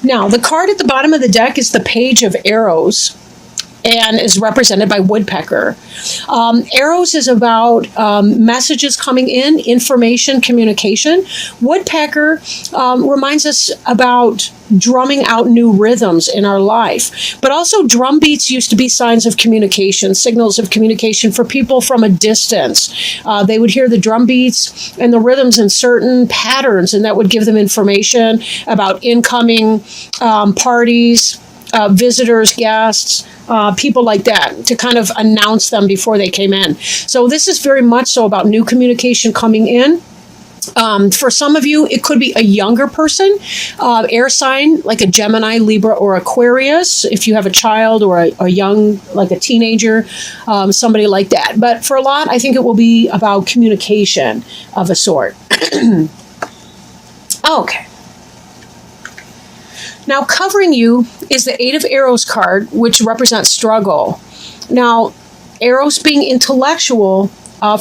Now, the card at the bottom of the deck is the Page of Arrows, and is represented by woodpecker. Arrows is about messages coming in, information, communication. Woodpecker reminds us about drumming out new rhythms in our life. But also drum beats used to be signs of communication, signals of communication for people from a distance. They would hear the drum beats and the rhythms in certain patterns, and that would give them information about incoming parties, visitors, guests, people like that, to kind of announce them before they came in. So this is very much so about new communication coming in. For some of you, it could be a younger person, air sign, like a Gemini, Libra, or Aquarius. If you have a child or a young, like a teenager, somebody like that. But for a lot, I think it will be about communication of a sort. Okay. Now, covering you is the Eight of Arrows card, which represents struggle. Now, arrows being intellectual,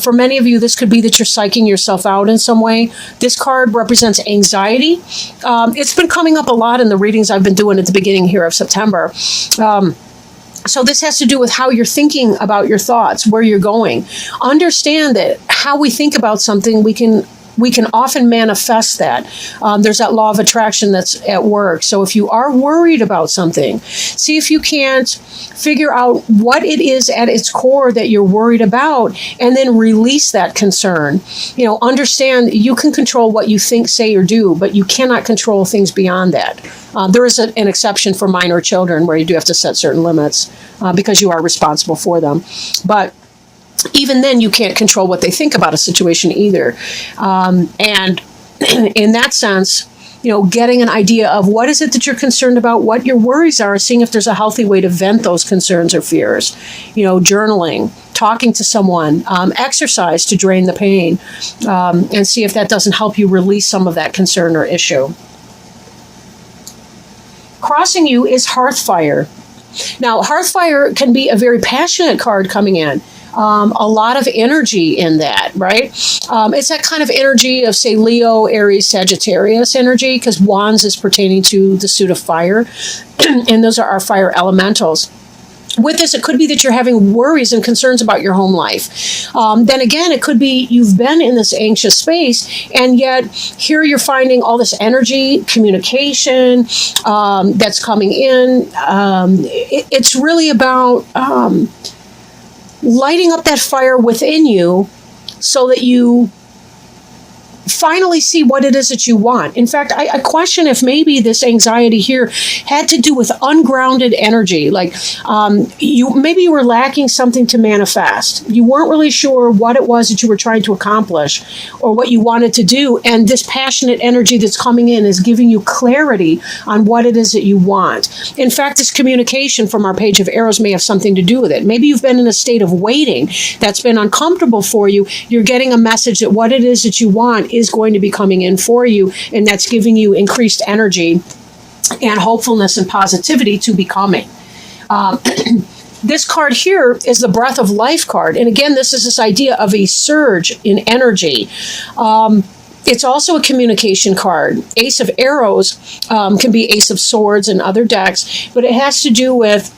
for many of you, this could be that you're psyching yourself out in some way. This card represents anxiety. It's been coming up a lot in the readings I've been doing at the beginning here of September. So this has to do with how you're thinking about your thoughts, where you're going. Understand that how we think about something, we can often manifest that. There's that law of attraction that's at work. So if you are worried about something, see if you can't figure out what it is at its core that you're worried about, and then release that concern. Understand you can control what you think, say, or do, but you cannot control things beyond that. There is an exception for minor children where you do have to set certain limits because you are responsible for them. But even then, you can't control what they think about a situation either. And in that sense, getting an idea of what is it that you're concerned about, what your worries are, seeing if there's a healthy way to vent those concerns or fears. Journaling, talking to someone, exercise to drain the pain, and see if that doesn't help you release some of that concern or issue. Crossing you is Hearthfire. Now, Hearthfire can be a very passionate card coming in. A lot of energy in that, right? It's that kind of energy of, say, Leo, Aries, Sagittarius energy, because Wands is pertaining to the suit of fire, and those are our fire elementals. With this, it could be that you're having worries and concerns about your home life. Then again, it could be you've been in this anxious space, and yet here you're finding all this energy, communication that's coming in. It's really about lighting up that fire within you so that you finally see what it is that you want. In fact, I question if maybe this anxiety here had to do with ungrounded energy. Like maybe you were lacking something to manifest. You weren't really sure what it was that you were trying to accomplish or what you wanted to do. And this passionate energy that's coming in is giving you clarity on what it is that you want. In fact, this communication from our Page of Arrows may have something to do with it. Maybe you've been in a state of waiting that's been uncomfortable for you. You're getting a message that what it is that you want is going to be coming in for you, and that's giving you increased energy and hopefulness and positivity to becoming. This card here is the Breath of Life card, and again, this is this idea of a surge in energy. It's also a communication card. Ace of Arrows can be Ace of Swords in other decks, but it has to do with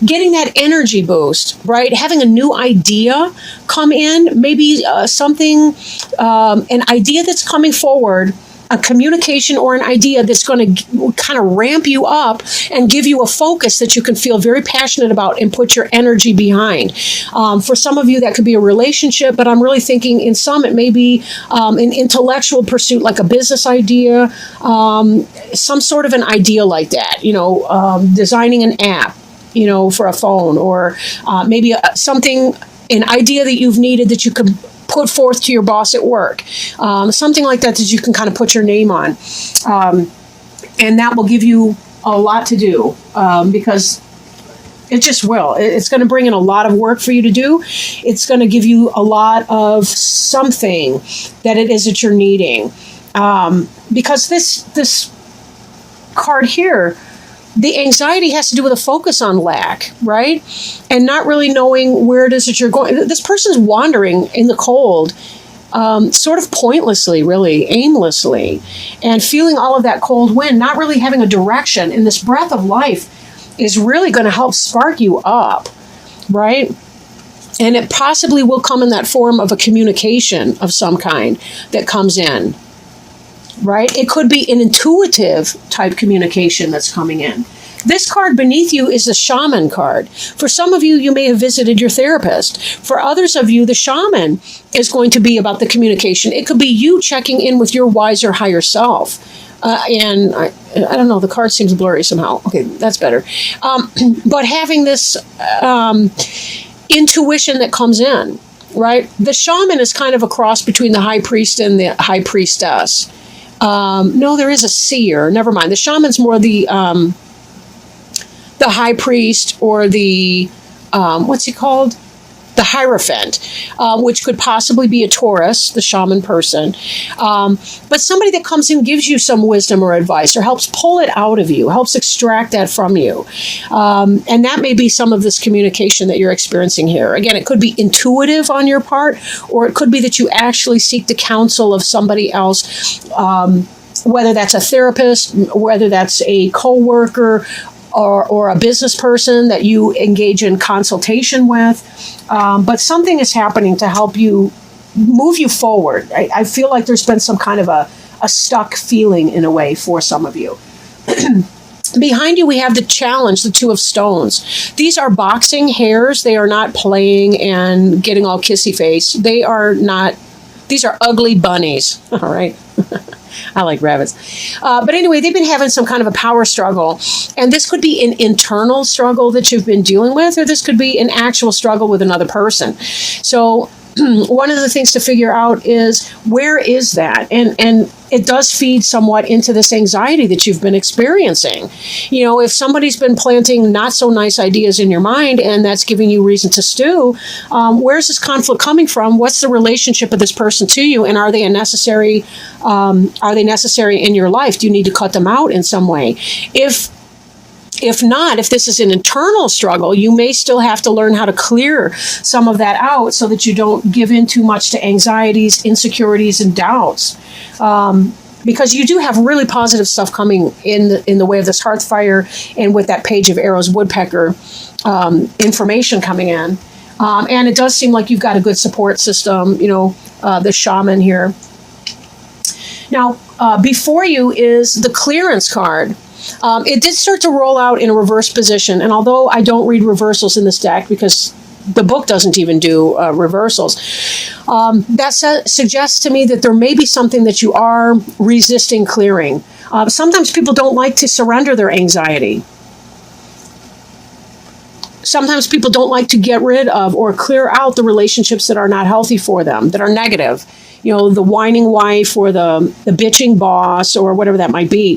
getting that energy boost, right? Having a new idea come in, maybe something, an idea that's coming forward, a communication or an idea that's going to kind of ramp you up and give you a focus that you can feel very passionate about and put your energy behind. For some of you, that could be a relationship, but I'm really thinking in some, it may be an intellectual pursuit, like a business idea, some sort of an idea like that, designing an app, for a phone, or maybe an idea that you've needed that you could put forth to your boss at work. Something like that you can kind of put your name on. And that will give you a lot to do because it just will. It's going to bring in a lot of work for you to do. It's going to give you a lot of something that it is that you're needing. Because this card here, the anxiety has to do with a focus on lack, right? And not really knowing where it is that you're going. This person's wandering in the cold, sort of pointlessly, really, aimlessly, and feeling all of that cold wind, not really having a direction. And this breath of life is really going to help spark you up, right? And it possibly will come in that form of a communication of some kind that comes in, right? It could be an intuitive type communication that's coming in. This card beneath you is the shaman card. For some of you, you may have visited your therapist. For others of you, the shaman is going to be about the communication. It could be you checking in with your wiser higher self. And I don't know, the card seems blurry somehow. Okay, that's better. But having this intuition that comes in, right? The shaman is kind of a cross between the high priest and the high priestess. No, there is a seer. Never mind. The shaman's more the high priest, or the, what's he called? The Hierophant, which could possibly be a Taurus, the shaman person. But somebody that comes in, gives you some wisdom or advice, or helps pull it out of you, helps extract that from you. And that may be some of this communication that you're experiencing here. Again, it could be intuitive on your part, or it could be that you actually seek the counsel of somebody else, whether that's a therapist, whether that's a coworker, or a business person that you engage in consultation with. But something is happening to help you move you forward. I feel like there's been some kind of a stuck feeling in a way for some of you. Behind you, we have the challenge, the Two of Stones. These are boxing hares. They are not playing and getting all kissy face. These are ugly bunnies. All right. I like rabbits. But anyway, they've been having some kind of a power struggle. And this could be an internal struggle that you've been dealing with, or this could be an actual struggle with another person. So one of the things to figure out is, where is that? And it does feed somewhat into this anxiety that you've been experiencing. You know, if somebody's been planting not so nice ideas in your mind, and that's giving you reason to stew, where's this conflict coming from? What's the relationship of this person to you? And are they necessary in your life? Do you need to cut them out in some way? If not, if this is an internal struggle, you may still have to learn how to clear some of that out so that you don't give in too much to anxieties, insecurities, and doubts. Because you do have really positive stuff coming in the way of this hearth fire, and with that page of arrows woodpecker information coming in. And it does seem like you've got a good support system, the shaman here. Now, before you is the clearance card. It did start to roll out in a reverse position, and although I don't read reversals in this deck because the book doesn't even do reversals, that suggests to me that there may be something that you are resisting clearing. Sometimes people don't like to surrender their anxiety. Sometimes people don't like to get rid of or clear out the relationships that are not healthy for them, that are negative. The whining wife, or the bitching boss, or whatever that might be.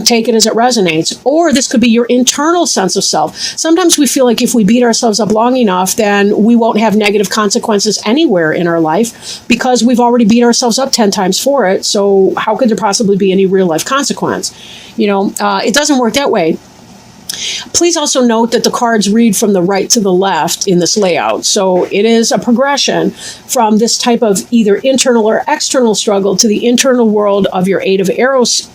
Take it as it resonates. Or this could be your internal sense of self. Sometimes we feel like if we beat ourselves up long enough, then we won't have negative consequences anywhere in our life, because we've already beat ourselves up 10 times for it. So how could there possibly be any real life consequence? It doesn't work that way. Please also note that the cards read from the right to the left in this layout. So it is a progression from this type of either internal or external struggle to the internal world of your Eight of Arrows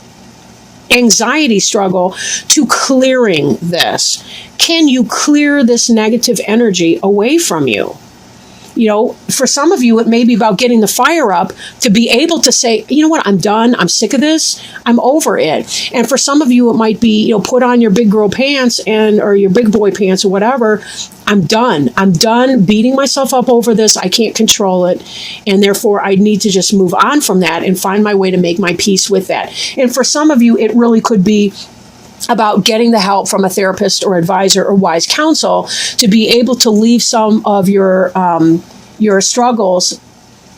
anxiety struggle, to clearing this. Can you clear this negative energy away from you? For some of you, it may be about getting the fire up to be able to say, you know what, I'm done. I'm sick of this. I'm over it. And for some of you, it might be, put on your big girl pants or your big boy pants or whatever. I'm done. I'm done beating myself up over this. I can't control it. And therefore, I need to just move on from that and find my way to make my peace with that. And for some of you, it really could be about getting the help from a therapist or advisor or wise counsel to be able to leave some of your struggles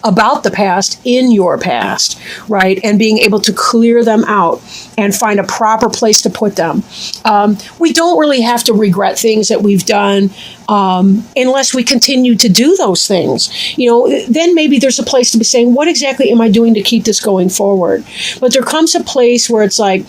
about the past in your past, right? And being able to clear them out and find a proper place to put them. We don't really have to regret things that we've done unless we continue to do those things. Then maybe there's a place to be saying, what exactly am I doing to keep this going forward? But there comes a place where it's like,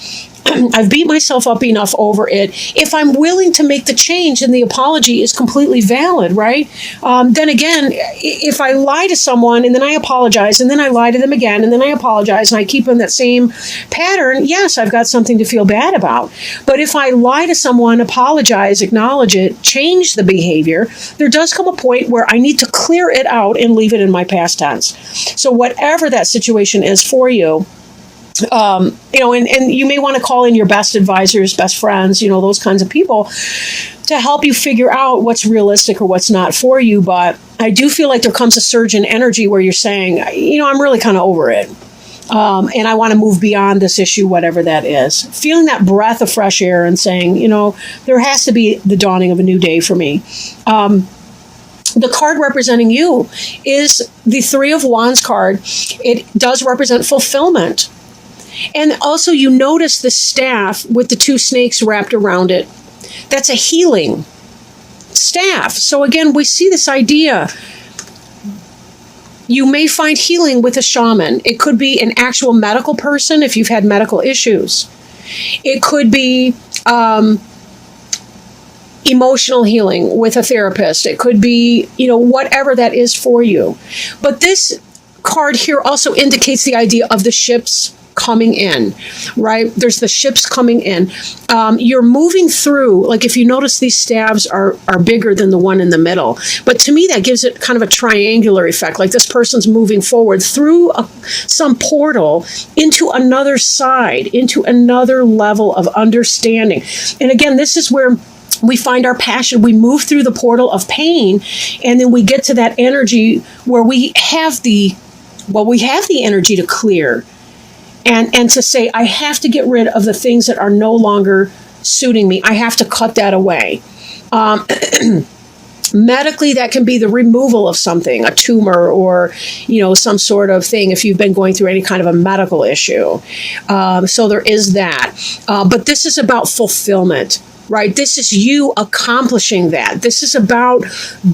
I've beat myself up enough over it. If I'm willing to make the change, and the apology is completely valid, right? Then again, if I lie to someone and then I apologize and then I lie to them again and then I apologize and I keep in that same pattern, yes, I've got something to feel bad about. But if I lie to someone, apologize, acknowledge it, change the behavior, there does come a point where I need to clear it out and leave it in my past tense. So whatever that situation is for you, and you may want to call in your best advisors, best friends, those kinds of people to help you figure out what's realistic or what's not for you. But I do feel like there comes a surge in energy where you're saying, I'm really kind of over it. And I want to move beyond this issue, whatever that is. Feeling that breath of fresh air and saying, there has to be the dawning of a new day for me. The card representing you is the Three of Wands card. It does represent fulfillment. And also you notice the staff with the two snakes wrapped around it. That's a healing staff. So again, we see this idea. You may find healing with a shaman. It could be an actual medical person if you've had medical issues. It could be emotional healing with a therapist. It could be, whatever that is for you. But this card here also indicates the idea of the ships coming in, right? There's the ships coming in. You're moving through, like if you notice these staves are bigger than the one in the middle. But to me, that gives it kind of a triangular effect, like this person's moving forward through some portal into another side, into another level of understanding. And again, this is where we find our passion. We move through the portal of pain, and then we get to that energy where we have the energy to clear. And to say, I have to get rid of the things that are no longer suiting me. I have to cut that away. Medically, that can be the removal of something, a tumor or, some sort of thing if you've been going through any kind of a medical issue. So there is that. But this is about fulfillment, right? This is you accomplishing that. This is about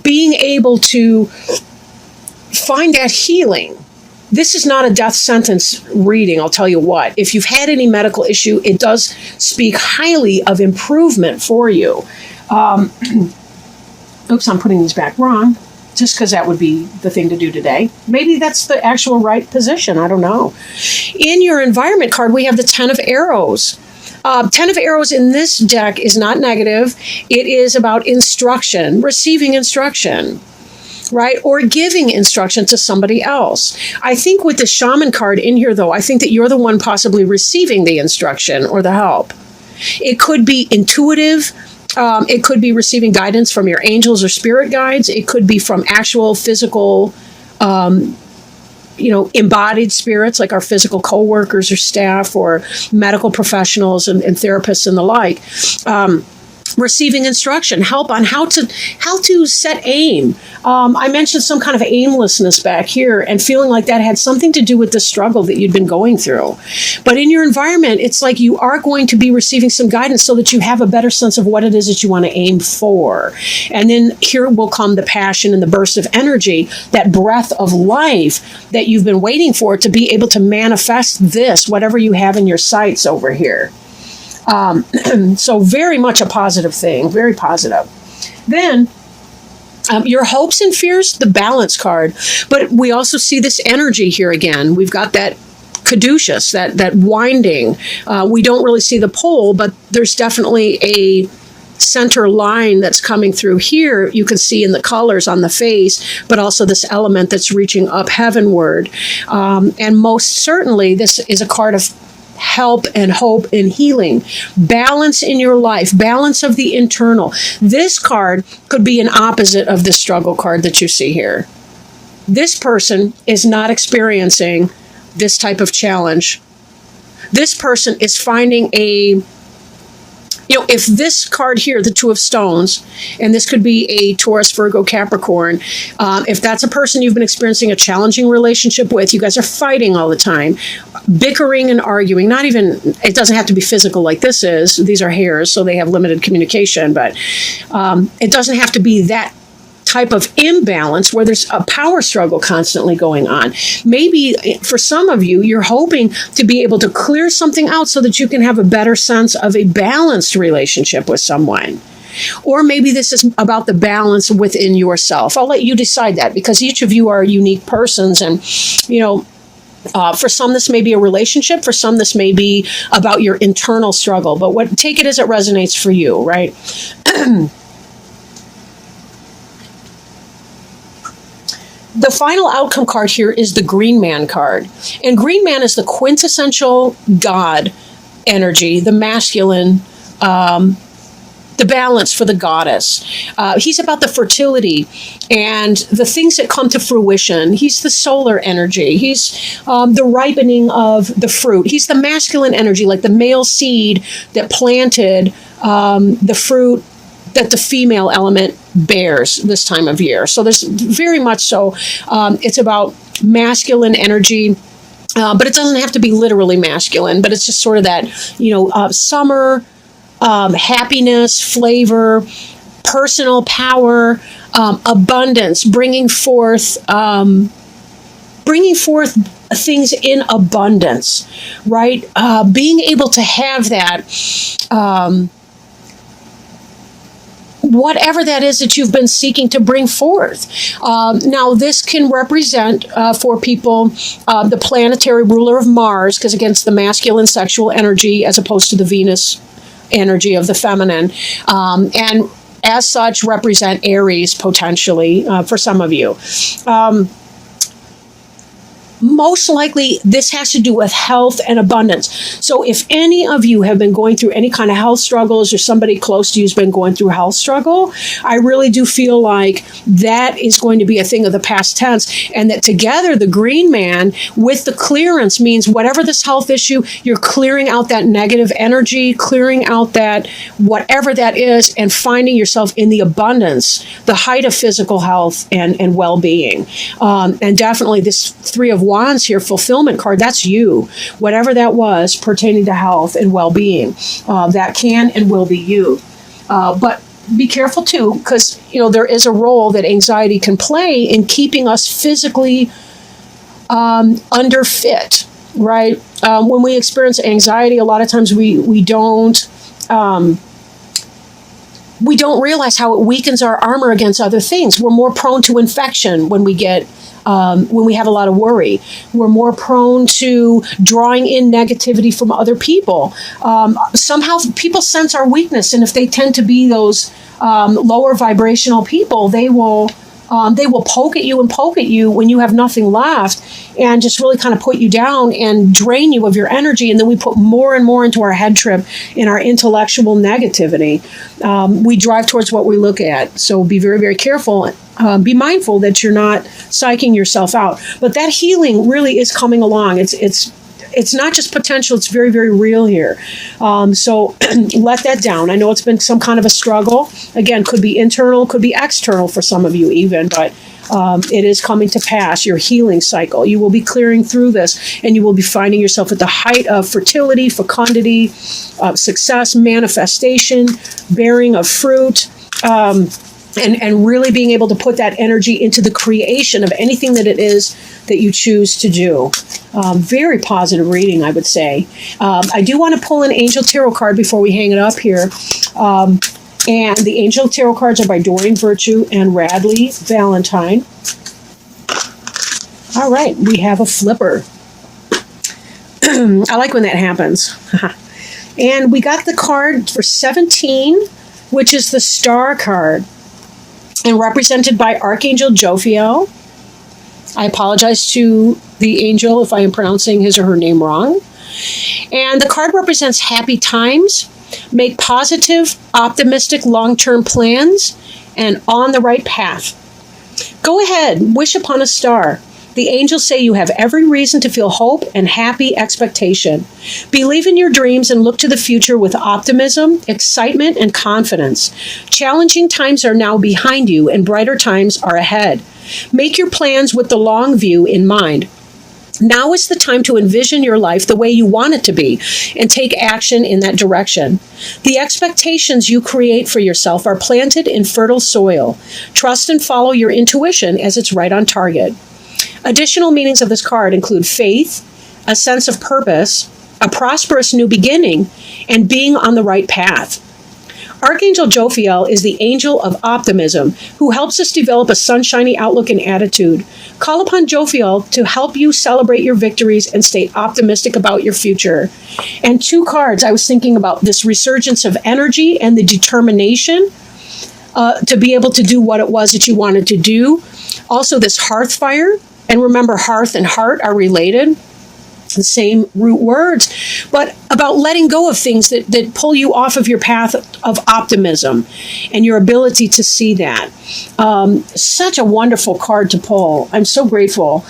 being able to find that healing. This is not a death sentence reading, I'll tell you what. If you've had any medical issue, it does speak highly of improvement for you. Oops, I'm putting these back wrong, just because that would be the thing to do today. Maybe that's the actual right position, I don't know. In your environment card, we have the Ten of Arrows. Ten of Arrows in this deck is not negative. It is about instruction, receiving instruction. Right? Or giving instruction to somebody else. I think with the shaman card in here, though, I think that you're the one possibly receiving the instruction or the help. It could be intuitive. It could be receiving guidance from your angels or spirit guides. It could be from actual physical, embodied spirits like our physical co-workers or staff or medical professionals and therapists and the like. Receiving instruction, help on how to set aim. I mentioned some kind of aimlessness back here and feeling like that had something to do with the struggle that you'd been going through. But in your environment, it's like you are going to be receiving some guidance so that you have a better sense of what it is that you want to aim for. And then here will come the passion and the burst of energy, that breath of life that you've been waiting for to be able to manifest this, whatever you have in your sights over here. So very much a positive thing, very positive. Then your hopes and fears, the balance card. But we also see this energy here again. We've got that caduceus, that winding. We don't really see the pole, but there's definitely a center line that's coming through here. You can see in the colors on the face, but also this element that's reaching up heavenward. And most certainly, this is a card of help and hope and healing, balance in your life, balance of the internal. This card could be an opposite of the struggle card that you see here. This person is not experiencing this type of challenge. This person is finding if this card here, the Two of Stones, and this could be a Taurus, Virgo, Capricorn, if that's a person you've been experiencing a challenging relationship with, you guys are fighting all the time, bickering and arguing, it doesn't have to be physical like this is. These are hairs, so they have limited communication, but it doesn't have to be that type of imbalance where there's a power struggle constantly going on. Maybe for some of you, you're hoping to be able to clear something out so that you can have a better sense of a balanced relationship with someone. Or maybe this is about the balance within yourself. I'll let you decide that, because each of you are unique persons. And, for some, this may be a relationship. For some, this may be about your internal struggle. But take it as it resonates for you, right? The final outcome card here is the Green Man card. And Green Man is the quintessential God energy, the masculine, the balance for the goddess. He's about the fertility and the things that come to fruition. He's the solar energy. He's the ripening of the fruit. He's the masculine energy, like the male seed that planted the fruit that the female element bears this time of year. So there's very much so, it's about masculine energy. But it doesn't have to be literally masculine, but it's just sort of that, summer, happiness, flavor, personal power, abundance, bringing forth things in abundance, right? Being able to have that, whatever that is that you've been seeking to bring forth. Now, this can represent for people the planetary ruler of Mars, because against the masculine sexual energy as opposed to the Venus energy of the feminine, and as such represent Aries potentially for some of you. Most likely, this has to do with health and abundance. So if any of you have been going through any kind of health struggles, or somebody close to you has been going through a health struggle, I really do feel like that is going to be a thing of the past tense, and that together the Green Man with the clearance means whatever this health issue, you're clearing out that negative energy, clearing out that whatever that is, and finding yourself in the abundance, the height of physical health and well-being. And definitely this Three of Wands here, fulfillment card, that's you. Whatever that was pertaining to health and well-being, that can and will be you. But be careful too, because there is a role that anxiety can play in keeping us physically underfit, right? When we experience anxiety, a lot of times we don't realize how it weakens our armor against other things. We're more prone to infection when we have a lot of worry. We're more prone to drawing in negativity from other people. Somehow people sense our weakness, and if they tend to be those lower vibrational people, they will poke at you when you have nothing left, and just really kind of put you down and drain you of your energy. And then we put more and more into our head trip in our intellectual negativity. We drive towards what we look at. So be very, very careful. Be mindful that you're not psyching yourself out. But that healing really is coming along. It's not just potential, it's very, very real here. So let that down. I know it's been some kind of a struggle. Again, could be internal, could be external for some of you even, but it is coming to pass, your healing cycle. You will be clearing through this, and you will be finding yourself at the height of fertility, fecundity, success, manifestation, bearing of fruit, and really being able to put that energy into the creation of anything that it is that you choose to do. Very positive reading, I would say. I do want to pull an Angel Tarot card before we hang it up here. And the Angel Tarot cards are by Doreen Virtue and Radley Valentine. All right, we have a flipper. I like when that happens. And we got the card for 17, which is the Star card, and represented by Archangel Jophiel. I apologize to the angel if I am pronouncing his or her name wrong. And the card represents happy times, make positive, optimistic, long-term plans, and on the right path. Go ahead, wish upon a star. The angels say you have every reason to feel hope and happy expectation. Believe in your dreams and look to the future with optimism, excitement, and confidence. Challenging times are now behind you and brighter times are ahead. Make your plans with the long view in mind. Now is the time to envision your life the way you want it to be and take action in that direction. The expectations you create for yourself are planted in fertile soil. Trust and follow your intuition as it's right on target. Additional meanings of this card include faith, a sense of purpose, a prosperous new beginning, and being on the right path. Archangel Jophiel is the angel of optimism who helps us develop a sunshiny outlook and attitude. Call upon Jophiel to help you celebrate your victories and stay optimistic about your future. And 2 cards, I was thinking about this resurgence of energy and the determination to be able to do what it was that you wanted to do. Also, this hearth fire. And remember, hearth and heart are related. The same root words, but about letting go of things that pull you off of your path of optimism and your ability to see that. Such a wonderful card to pull. I'm so grateful.